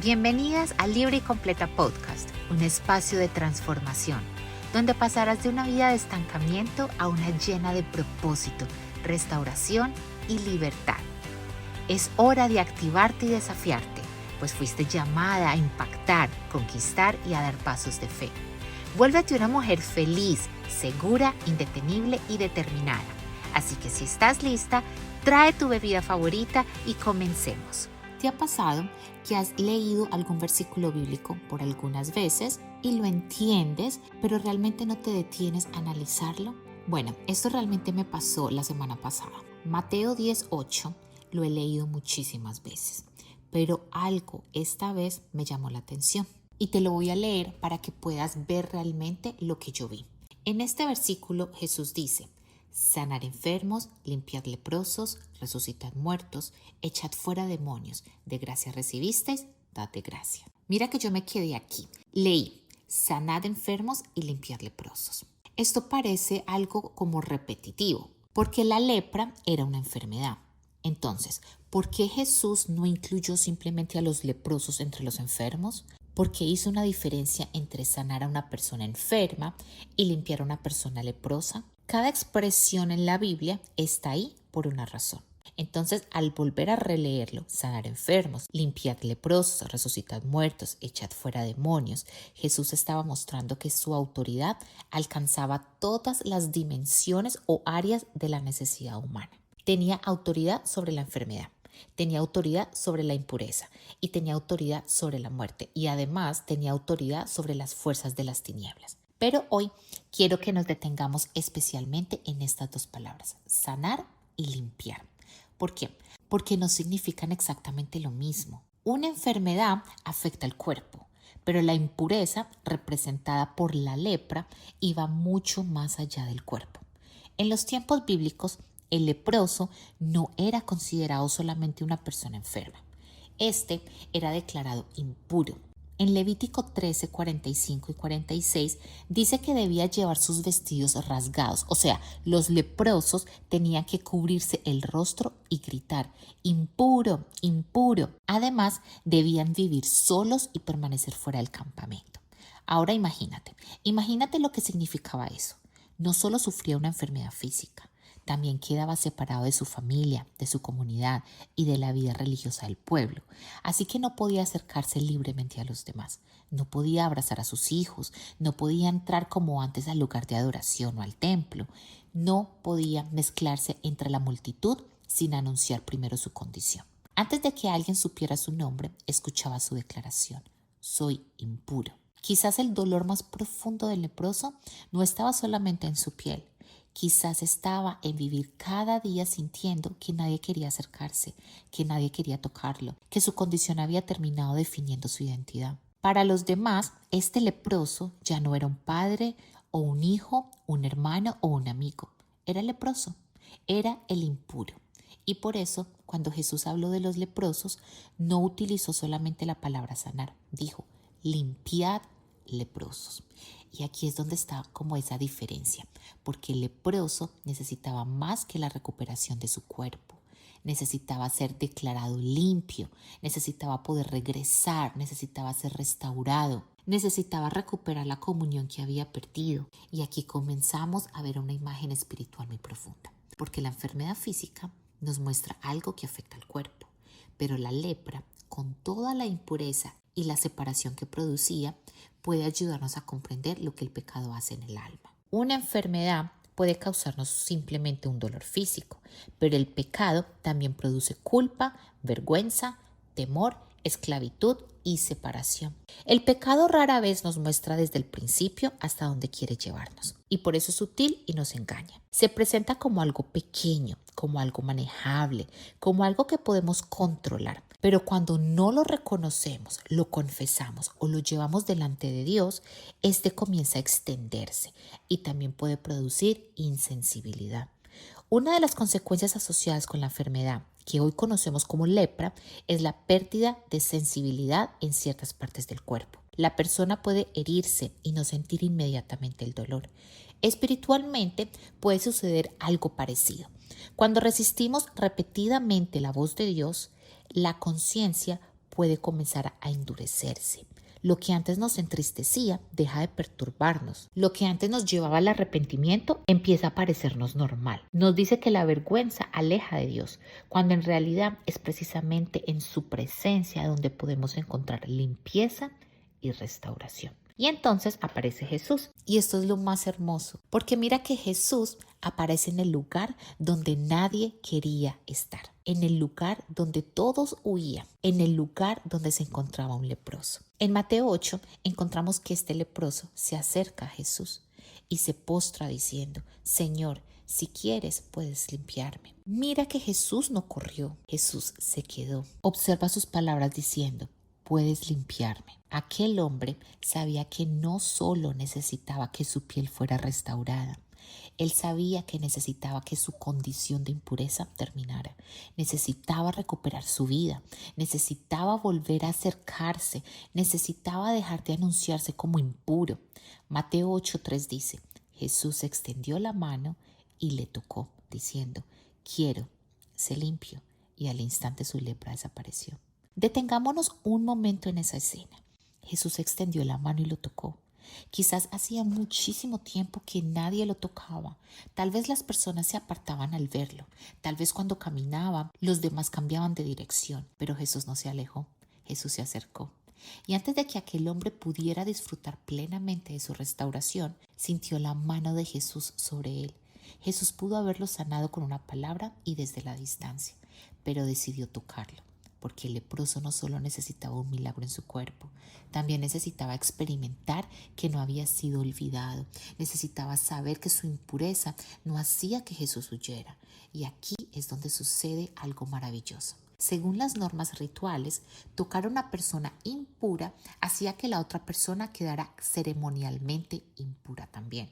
Bienvenidas a Libre y Completa Podcast, un espacio de transformación, donde pasarás de una vida de estancamiento a una llena de propósito, restauración y libertad. Es hora de activarte y desafiarte, pues fuiste llamada a impactar, conquistar y a dar pasos de fe. Vuélvete una mujer feliz, segura, indetenible y determinada. Así que si estás lista, trae tu bebida favorita y comencemos. ¿Te ha pasado que has leído algún versículo bíblico por algunas veces y lo entiendes, pero realmente no te detienes a analizarlo? Bueno, esto realmente me pasó la semana pasada. Mateo 10:8 lo he leído muchísimas veces, pero algo esta vez me llamó la atención y te lo voy a leer para que puedas ver realmente lo que yo vi. En este versículo Jesús dice: sanar enfermos, limpiad leprosos, resucitad muertos, echad fuera demonios, de gracia recibisteis, dad de gracia. Mira que yo me quedé aquí. Leí: sanad enfermos y limpiad leprosos. Esto parece algo como repetitivo, porque la lepra era una enfermedad. Entonces, ¿por qué Jesús no incluyó simplemente a los leprosos entre los enfermos? Porque hizo una diferencia entre sanar a una persona enferma y limpiar a una persona leprosa. Cada expresión en la Biblia está ahí por una razón. Entonces, al volver a releerlo, sanar enfermos, limpiad leprosos, resucitad muertos, echad fuera demonios, Jesús estaba mostrando que su autoridad alcanzaba todas las dimensiones o áreas de la necesidad humana. Tenía autoridad sobre la enfermedad, tenía autoridad sobre la impureza y tenía autoridad sobre la muerte, y además tenía autoridad sobre las fuerzas de las tinieblas. Pero hoy quiero que nos detengamos especialmente en estas dos palabras: sanar y limpiar. ¿Por qué? Porque no significan exactamente lo mismo. Una enfermedad afecta al cuerpo, pero la impureza representada por la lepra iba mucho más allá del cuerpo. En los tiempos bíblicos, el leproso no era considerado solamente una persona enferma. Este era declarado impuro. En Levítico 13, 45 y 46 dice que debía llevar sus vestidos rasgados, o sea, los leprosos tenían que cubrirse el rostro y gritar: impuro, impuro. Además, debían vivir solos y permanecer fuera del campamento. Ahora imagínate lo que significaba eso. No solo sufría una enfermedad física, también quedaba separado de su familia, de su comunidad y de la vida religiosa del pueblo. Así que no podía acercarse libremente a los demás, no podía abrazar a sus hijos, no podía entrar como antes al lugar de adoración o al templo, no podía mezclarse entre la multitud sin anunciar primero su condición. Antes de que alguien supiera su nombre, escuchaba su declaración: soy impuro. Quizás el dolor más profundo del leproso no estaba solamente en su piel. Quizás estaba en vivir cada día sintiendo que nadie quería acercarse, que nadie quería tocarlo, que su condición había terminado definiendo su identidad. Para los demás, este leproso ya no era un padre o un hijo, un hermano o un amigo. Era el leproso, era el impuro. Y por eso, cuando Jesús habló de los leprosos, no utilizó solamente la palabra sanar. Dijo: limpiad leprosos. Y aquí es donde está como esa diferencia, porque el leproso necesitaba más que la recuperación de su cuerpo. Necesitaba ser declarado limpio, necesitaba poder regresar, necesitaba ser restaurado, necesitaba recuperar la comunión que había perdido. Y aquí comenzamos a ver una imagen espiritual muy profunda, porque la enfermedad física nos muestra algo que afecta al cuerpo, pero la lepra, con toda la impureza y la separación que producía, puede ayudarnos a comprender lo que el pecado hace en el alma. Una enfermedad puede causarnos simplemente un dolor físico, pero el pecado también produce culpa, vergüenza, temor, esclavitud y separación. El pecado rara vez nos muestra desde el principio hasta dónde quiere llevarnos, y por eso es sutil y nos engaña. Se presenta como algo pequeño, como algo manejable, como algo que podemos controlar. Pero cuando no lo reconocemos, lo confesamos o lo llevamos delante de Dios, este comienza a extenderse y también puede producir insensibilidad. Una de las consecuencias asociadas con la enfermedad que hoy conocemos como lepra es la pérdida de sensibilidad en ciertas partes del cuerpo. La persona puede herirse y no sentir inmediatamente el dolor. Espiritualmente puede suceder algo parecido. Cuando resistimos repetidamente la voz de Dios, la conciencia puede comenzar a endurecerse. Lo que antes nos entristecía deja de perturbarnos. Lo que antes nos llevaba al arrepentimiento empieza a parecernos normal. Nos dice que la vergüenza aleja de Dios, cuando en realidad es precisamente en su presencia donde podemos encontrar limpieza y restauración. Y entonces aparece Jesús. Y esto es lo más hermoso, porque mira que Jesús aparece en el lugar donde nadie quería estar, en el lugar donde todos huían, en el lugar donde se encontraba un leproso. En Mateo 8 encontramos que este leproso se acerca a Jesús y se postra diciendo: Señor, si quieres, puedes limpiarme. Mira que Jesús no corrió, Jesús se quedó. Observa sus palabras diciendo: puedes limpiarme. Aquel hombre sabía que no solo necesitaba que su piel fuera restaurada, él sabía que necesitaba que su condición de impureza terminara, necesitaba recuperar su vida, necesitaba volver a acercarse, necesitaba dejar de anunciarse como impuro. Mateo 8:3 dice: Jesús extendió la mano y le tocó, diciendo: quiero, sé limpio. Y al instante su lepra desapareció. Detengámonos un momento en esa escena. Jesús extendió la mano y lo tocó. Quizás hacía muchísimo tiempo que nadie lo tocaba. Tal vez las personas se apartaban al verlo. Tal vez cuando caminaba, los demás cambiaban de dirección. Pero Jesús no se alejó. Jesús se acercó. Y antes de que aquel hombre pudiera disfrutar plenamente de su restauración, sintió la mano de Jesús sobre él. Jesús pudo haberlo sanado con una palabra y desde la distancia, pero decidió tocarlo. Porque el leproso no solo necesitaba un milagro en su cuerpo, también necesitaba experimentar que no había sido olvidado, necesitaba saber que su impureza no hacía que Jesús huyera. Y aquí es donde sucede algo maravilloso. Según las normas rituales, tocar a una persona impura hacía que la otra persona quedara ceremonialmente impura también.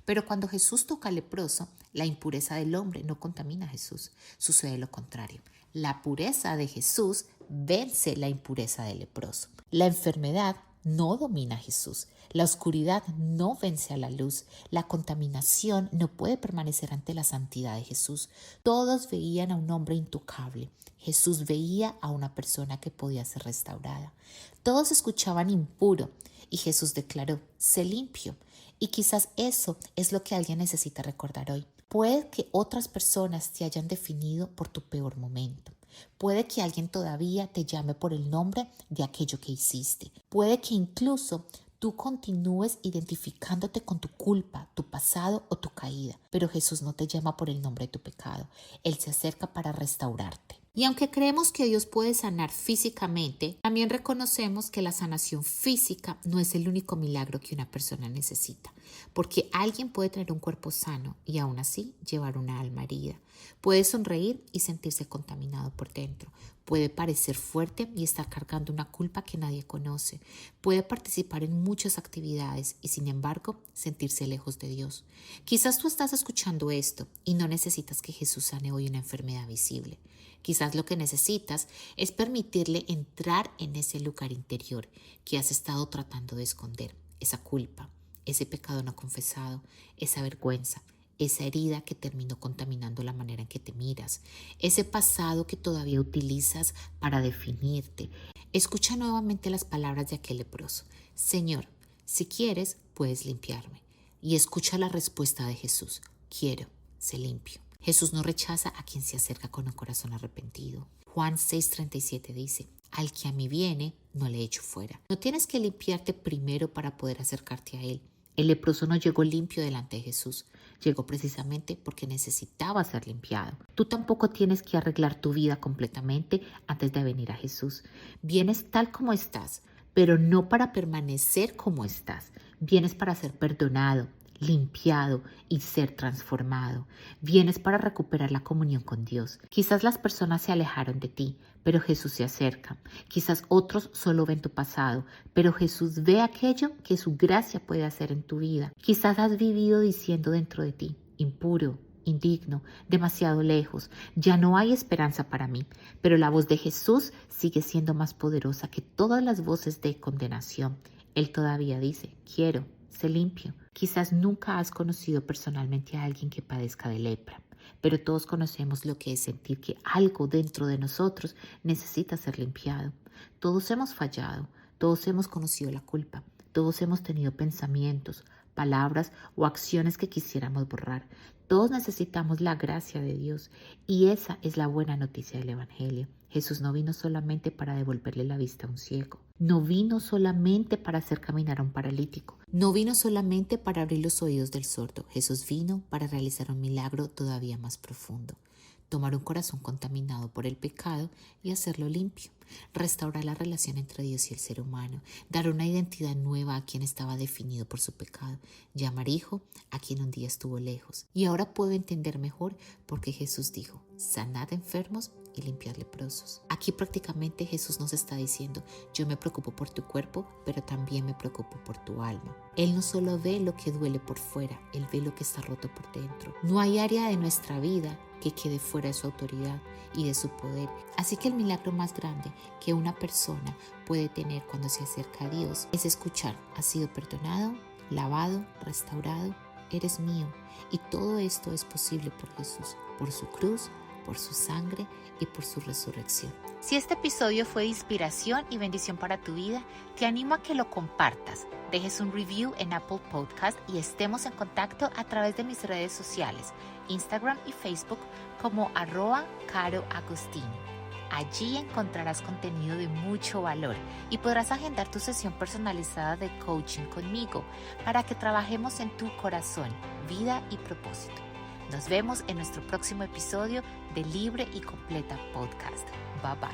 Pero cuando Jesús toca al leproso, la impureza del hombre no contamina a Jesús. Sucede lo contrario. La pureza de Jesús vence la impureza del leproso. La enfermedad no domina a Jesús. La oscuridad no vence a la luz. La contaminación no puede permanecer ante la santidad de Jesús. Todos veían a un hombre intocable. Jesús veía a una persona que podía ser restaurada. Todos escuchaban impuro y Jesús declaró: sé limpio. Y quizás eso es lo que alguien necesita recordar hoy. Puede que otras personas te hayan definido por tu peor momento. Puede que alguien todavía te llame por el nombre de aquello que hiciste. Puede que incluso tú continúes identificándote con tu culpa, tu pasado o tu caída. Pero Jesús no te llama por el nombre de tu pecado. Él se acerca para restaurarte. Y aunque creemos que Dios puede sanar físicamente, también reconocemos que la sanación física no es el único milagro que una persona necesita, porque alguien puede tener un cuerpo sano y aún así llevar una alma herida. Puede sonreír y sentirse contaminado por dentro. Puede parecer fuerte y estar cargando una culpa que nadie conoce. Puede participar en muchas actividades y sin embargo sentirse lejos de Dios. Quizás tú estás escuchando esto y no necesitas que Jesús sane hoy una enfermedad visible. Quizás lo que necesitas es permitirle entrar en ese lugar interior que has estado tratando de esconder. Esa culpa, ese pecado no confesado, esa vergüenza, esa herida que terminó contaminando la manera en que te miras, ese pasado que todavía utilizas para definirte. Escucha nuevamente las palabras de aquel leproso: Señor, si quieres, puedes limpiarme. Y escucha la respuesta de Jesús: quiero, sé limpio. Jesús no rechaza a quien se acerca con un corazón arrepentido. Juan 6:37 dice: al que a mí viene, no le echo fuera. No tienes que limpiarte primero para poder acercarte a Él. El leproso no llegó limpio delante de Jesús. Llegó precisamente porque necesitaba ser limpiado. Tú tampoco tienes que arreglar tu vida completamente antes de venir a Jesús. Vienes tal como estás, pero no para permanecer como estás. Vienes para ser perdonado, limpiado y ser transformado. Vienes para recuperar la comunión con Dios. Quizás las personas se alejaron de ti, pero Jesús se acerca. Quizás otros solo ven tu pasado, pero Jesús ve aquello que su gracia puede hacer en tu vida. Quizás has vivido diciendo dentro de ti: impuro, indigno, demasiado lejos, ya no hay esperanza para mí. Pero la voz de Jesús sigue siendo más poderosa que todas las voces de condenación. Él todavía dice: quiero, sé limpio. Quizás nunca has conocido personalmente a alguien que padezca de lepra, pero todos conocemos lo que es sentir que algo dentro de nosotros necesita ser limpiado. Todos hemos fallado, todos hemos conocido la culpa, todos hemos tenido pensamientos, palabras o acciones que quisiéramos borrar. Todos necesitamos la gracia de Dios y esa es la buena noticia del Evangelio. Jesús no vino solamente para devolverle la vista a un ciego. No vino solamente para hacer caminar a un paralítico. No vino solamente para abrir los oídos del sordo. Jesús vino para realizar un milagro todavía más profundo. Tomar un corazón contaminado por el pecado y hacerlo limpio. Restaurar la relación entre Dios y el ser humano. Dar una identidad nueva a quien estaba definido por su pecado. Llamar hijo a quien un día estuvo lejos. Y ahora puedo entender mejor por qué Jesús dijo: sanad enfermos y limpiad leprosos. Aquí prácticamente Jesús nos está diciendo: yo me preocupo por tu cuerpo, pero también me preocupo por tu alma. Él no solo ve lo que duele por fuera, Él ve lo que está roto por dentro. No hay área de nuestra vida que quede fuera de su autoridad y de su poder. Así que el milagro más grande que una persona puede tener cuando se acerca a Dios es escuchar: has sido perdonado, lavado, restaurado, eres mío. Y todo esto es posible por Jesús, por su cruz, por su sangre y por su resurrección. Si este episodio fue de inspiración y bendición para tu vida, te animo a que lo compartas, dejes un review en Apple Podcast y estemos en contacto a través de mis redes sociales, Instagram y Facebook como @CaroAgostini. Allí encontrarás contenido de mucho valor y podrás agendar tu sesión personalizada de coaching conmigo para que trabajemos en tu corazón, vida y propósito. Nos vemos en nuestro próximo episodio de Libre y Completa Podcast. Bye bye.